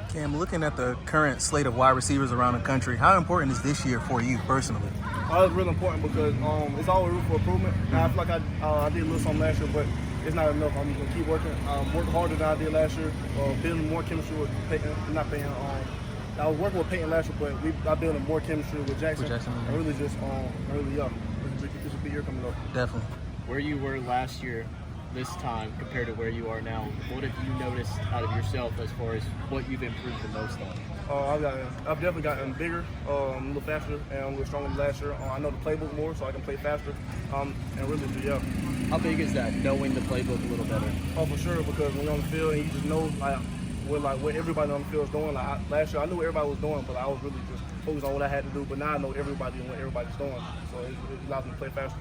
Cam, looking at the current slate of wide receivers around the country, how important is this year for you personally? It's really important because it's always room for improvement. Now, I feel like I did a little something last year, but it's not enough. I'm going to keep working, work harder than I did last year, building more chemistry with Peyton, not Peyton. I was working with Peyton last year, but I'm building more chemistry with Jackson. And really just, it's a big year coming up. Definitely. Where you were last year, this time, compared to where you are now, what have you noticed out of yourself as far as what you've improved the most on? I've definitely gotten bigger, a little faster, and a little stronger than last year. I know the playbook more, so I can play faster, and really, yeah. How big is that, knowing the playbook a little better? Oh, for sure, because when you're on the field and you just know what everybody on the field is doing. Last year, I knew what everybody was doing, but I was really just focused on what I had to do. But now I know everybody and what everybody's doing, so it allows me to play faster.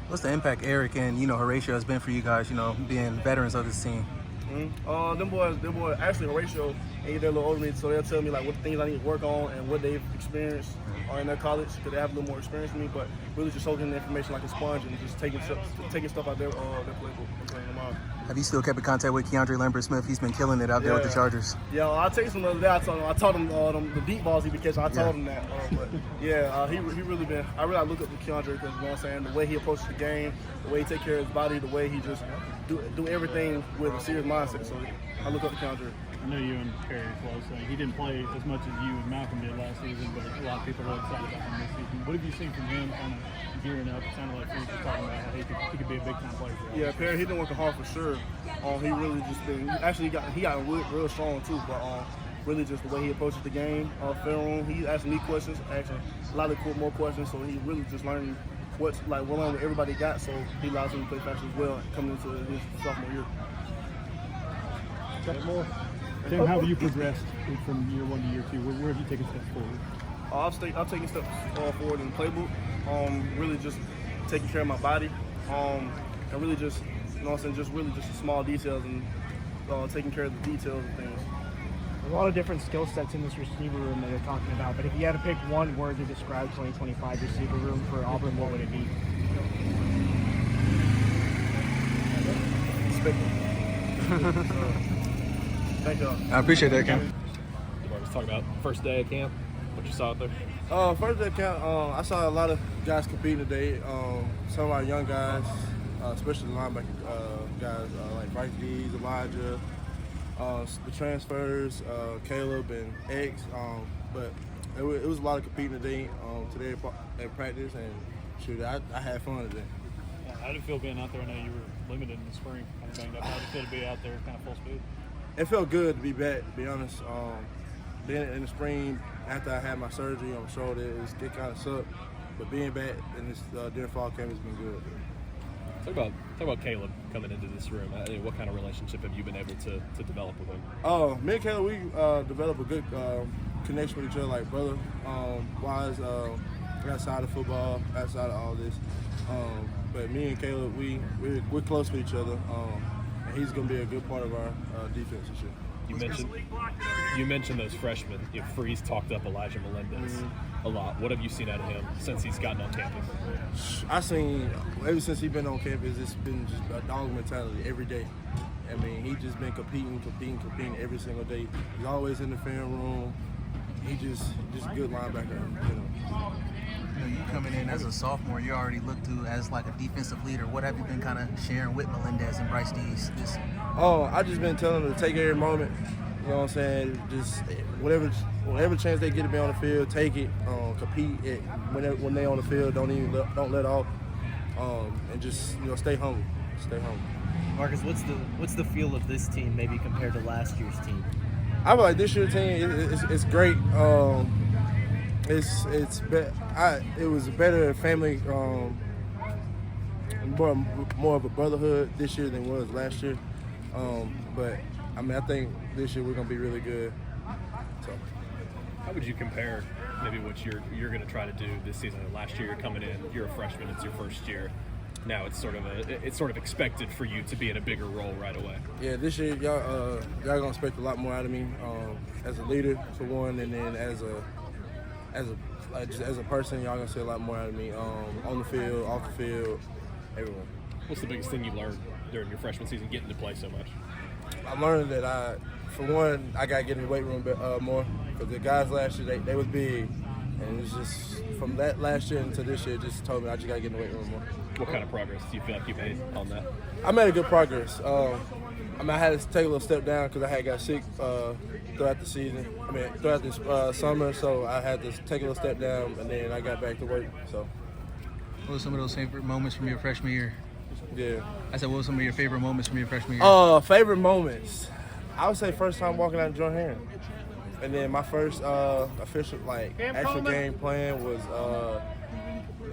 What's the impact Eric and Horatio has been for you guys? Being veterans of this team. Them boys, actually Horatio, they're a little older than me, so they'll tell me like what things I need to work on and what they've experienced in their college, because they have a little more experience than me. But really just soaking the information like a sponge and just taking stuff out their playbook and playing them out. Have you still kept in contact with Keandre Lambert-Smith? He's been killing it out there with the Chargers. Yeah, I texted him the other day. I told him the deep balls he be catching. I told him that. But yeah, he really been. I really look up to Keandre because you know what I'm saying, the way he approaches the game, the way he take care of his body, the way he just do everything with a serious mindset. So I look up to Keandre. I know you and Perry are close. He didn't play as much as you and Malcolm did last season, but a lot of people are excited about him this season. What have you seen from him kind of gearing up? It sounded like he was talking about how he could be a big-time player for us. Yeah, Perry, he been working hard for sure. He really just been – actually, he got real strong too, but really just the way he approaches the game, film room. He asking me questions, asking a lot of more questions, so he really just learning what everybody got, so he allows him to play faster as well coming into his sophomore year. Got more? Tim, how have you progressed from year one to year two? Where have you taken steps forward? I've taken steps forward in the playbook. Really just taking care of my body, and really just, you know what I'm saying, just the small details and taking care of the details and things. A lot of different skill sets in this receiver room that you're talking about, but if you had to pick one word to describe 2025 receiver room for Auburn, what would it be? Thank you. I appreciate that, Cam. Demarcus, talk about first day of camp, what you saw out there. First day of camp, I saw a lot of guys competing today. Some of our young guys, especially the linebacker guys like Bryce Dees, Elijah, the transfers, Caleb and X. But it was a lot of competing today at practice, and shoot, I had fun today. How did it feel being out there? I know you were limited in the spring, kind of banged up. How did it feel to be out there kind of full speed? It felt good to be back, to be honest. Being in the spring, after I had my surgery on my shoulder, it kind of sucked. But being back in this during fall camp has been good. Talk about Caleb coming into this room. What kind of relationship have you been able to develop with him? Me and Caleb, we developed a good connection with each other, like brother wise, outside of football, outside of all this. But me and Caleb, we're close with each other. And he's going to be a good part of our defense this year. You mentioned those freshmen. Freeze talked up Elijah Melendez a lot. What have you seen out of him since he's gotten on campus? I've seen, ever since he's been on campus, it's been just a dog mentality every day. I mean, he's just been competing every single day. He's always in the film room. He just a good linebacker, You coming in as a sophomore, you're already looked to as like a defensive leader. What have you been kind of sharing with Melendez and Bryce Dees? I just been telling them to take every moment. You know what I'm saying? Just whatever chance they get to be on the field, take it. Compete when they on the field. Don't let off. And just stay humble. Stay humble. Marcus, what's the feel of this team maybe compared to last year's team? I feel like this year's team it's great. It was a better family, more of a brotherhood this year than it was last year. But I mean, I think this year we're gonna be really good. So, how would you compare maybe what you're going to try to do this season? Last year you're coming in, you're a freshman, it's your first year. Now it's sort of expected for you to be in a bigger role right away. Yeah, this year y'all gonna expect a lot more out of me as a leader for one, and then as a person, y'all gonna see a lot more out of me on the field, off the field, everywhere. What's the biggest thing you learned during your freshman season, getting to play so much? I'm learning that for one, I gotta get in the weight room more. Because the guys last year, they was big, and it's just from that last year into this year, just told me I just gotta get in the weight room more. What kind of progress do you feel like you made on that? I made a good progress. I had to take a little step down because I had got sick throughout the season. Throughout this summer, so I had to take a little step down, and then I got back to work. So, What were some of those favorite moments from your freshman year? yeah. I said, what were some of your favorite moments from your freshman year? Favorite moments. I would say first time walking out and joint hand. And then my first official, actual game playing was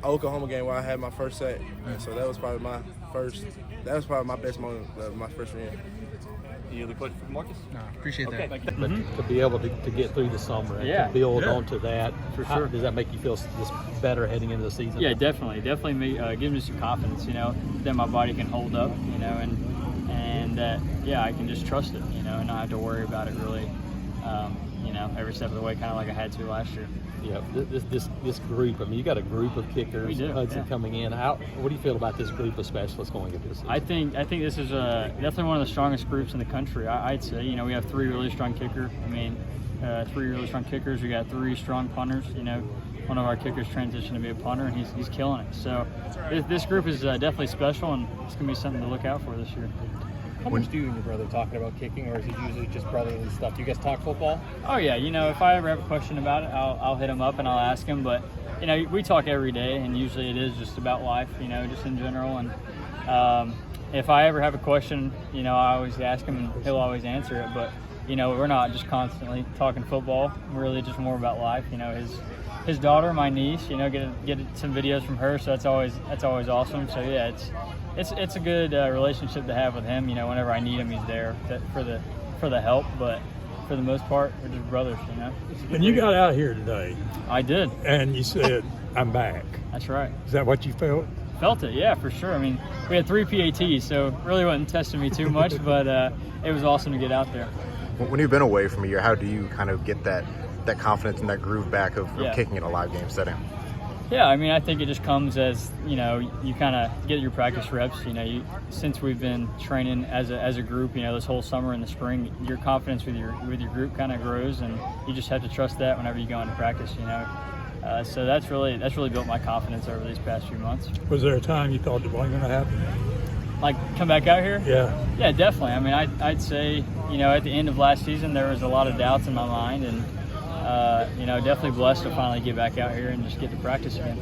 Oklahoma game where I had my first sack. And so that was probably my best moment of my freshman year. Any other questions for Demarcus? No, appreciate that. Thank you. But to be able to get through the summer and Yeah. to build onto that, For sure. does that make you feel just better heading into the season? Yeah, definitely gives me some confidence, that my body can hold up, and that I can just trust it, and not have to worry about it really, every step of the way, kind of like I had to last year. Yeah. This group. I mean, you got a group of kickers. We do, Hudson yeah. coming in. What do you feel about this group of specialists going into this season? I think this is definitely one of the strongest groups in the country. I'd say, we have three really strong kickers. Three really strong kickers. We got three strong punters. One of our kickers transitioned to be a punter, and he's killing it. So this group is definitely special, and it's going to be something to look out for this year. How much do you and your brother talking about kicking, or is it usually just brotherly stuff? Do you guys talk football? Oh yeah, if I ever have a question about it, I'll hit him up and I'll ask him. But we talk every day, and usually it is just about life, just in general. And if I ever have a question, I always ask him, and he'll always answer it. But we're not just constantly talking football. We're really just more about life. His daughter, my niece, get some videos from her, so that's always awesome. So yeah, it's a good relationship to have with him. Whenever I need him, he's there for the help. But for the most part, we're just brothers. When you got out here today I did. and you said, I'm back, That's right. is that what you felt? Felt it, yeah, for sure. We had 3 PATs, so really wasn't testing me too much, but it was awesome to get out there. When you've been away from a year, how do you kind of get that confidence and that groove back of Yeah. kicking in a live game setting? Yeah, I think it just comes as, you kind of get your practice reps. Since we've been training as a group, this whole summer and the spring, your confidence with your group kind of grows, and you just have to trust that whenever you go into practice, So that's really built my confidence over these past few months. Was there a time you thought it wasn't going to happen? Like, come back out here? Yeah. Yeah, definitely. I'd say, at the end of last season, there was a lot of doubts in my mind, and definitely blessed to finally get back out here and just get to practice again.